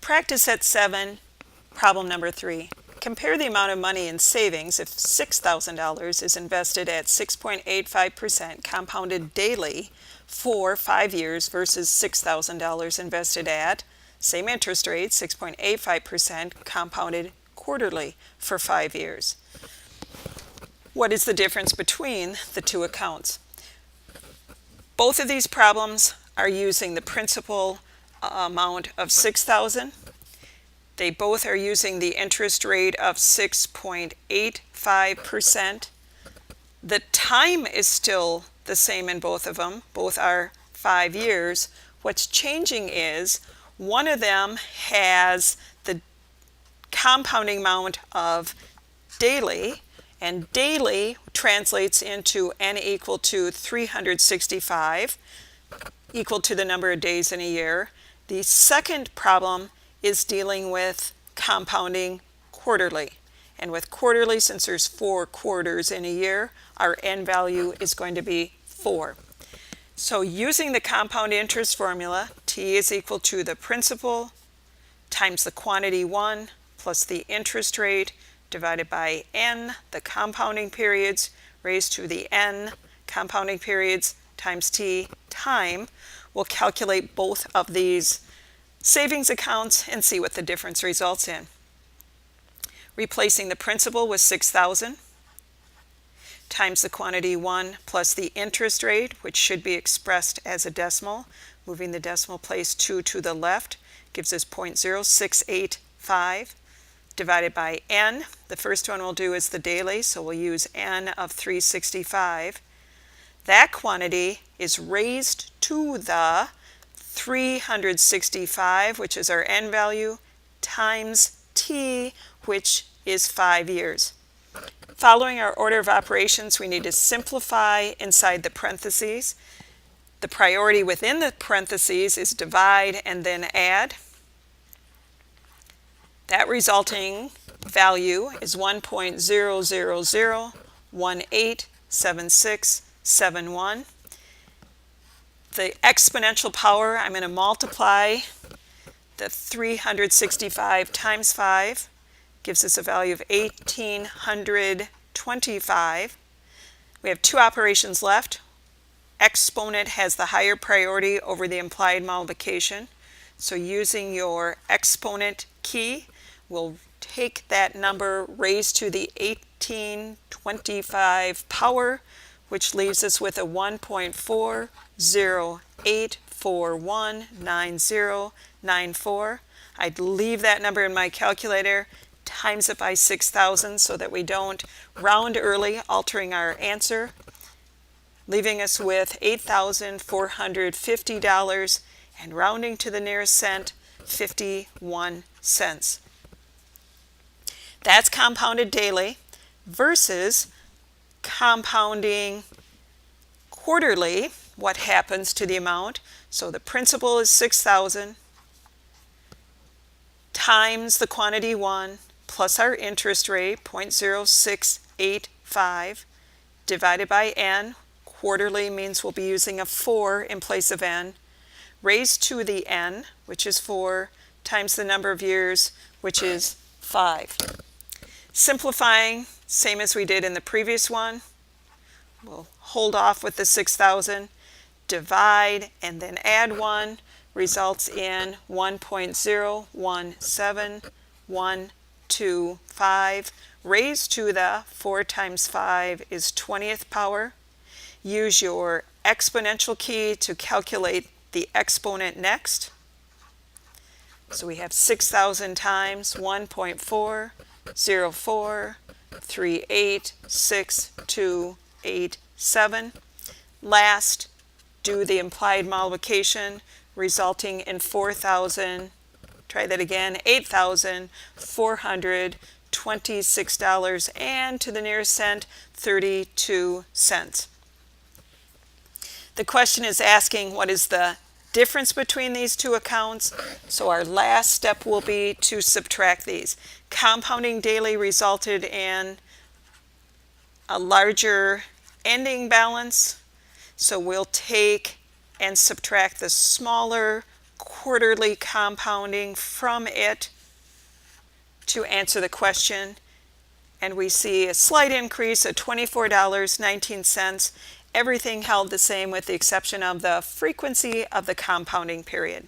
Practice set 7, problem number 3. Compare the amount of money in savings if $6,000 is invested at 6.85% compounded daily for 5 years versus $6,000 invested at, same interest rate, 6.85% compounded quarterly for 5 years. What is the difference between the two accounts? Both of these problems are using the principal amount of $6,000. They both are using the interest rate of 6.85%. The time is still the same in both of them. Both are 5 years. What's changing is one of them has the compounding amount of daily, and daily translates into n equal to 365, equal to the number of days in a year. The second problem is dealing with compounding quarterly. And with quarterly, since there's 4 quarters in a year, our n value is going to be 4. So using the compound interest formula, T is equal to the principal times the quantity 1 plus the interest rate divided by n, the compounding periods, raised to the n compounding periods times t time. We'll calculate both of these savings accounts and see what the difference results in. Replacing the principal with 6,000 times the quantity 1 plus the interest rate, which should be expressed as a decimal. Moving the decimal place 2 to the left gives us 0.0685 divided by n. The first one we'll do is the daily, so we'll use n of 365. That quantity is raised to the 365, which is our n value, times t, which is 5 years. Following our order of operations, we need to simplify inside the parentheses. The priority within the parentheses is divide and then add. That resulting value is 1.000187671. The exponential power, I'm going to multiply the 365 times 5, gives us a value of 1825. We have 2 operations left. Exponent has the higher priority over the implied multiplication. So using your exponent key, we'll take that number raised to the 1825 power, which leaves us with a 1.40841994. I'd leave that number in my calculator, times it by 6,000 so that we don't round early, altering our answer, leaving us with $8,450 and rounding to the nearest cent, 51 cents. That's compounded daily versus compounding quarterly. What happens to the amount? So the principal is 6,000 times the quantity 1 plus our interest rate, 0.0685, divided by n. Quarterly means we'll be using a 4 in place of n, raised to the n, which is 4, times the number of years, which is 5. Simplifying, same as we did in the previous one. We'll hold off with the 6,000, divide, and then add 1, results in 1.017125, raised to the 4 times 5 is 20th power. Use your exponential key to calculate the exponent next. So we have 6,000 times 1.40438627. Last, do the implied multiplication, resulting in 4,000, try that again, $8,426 and to the nearest cent, 32 cents. The question is asking what is the difference between these two accounts. So our last step will be to subtract these. Compounding daily resulted in a larger ending balance. So we'll take and subtract the smaller quarterly compounding from it to answer the question, and we see a slight increase of $24.19. Everything held the same with the exception of the frequency of the compounding period.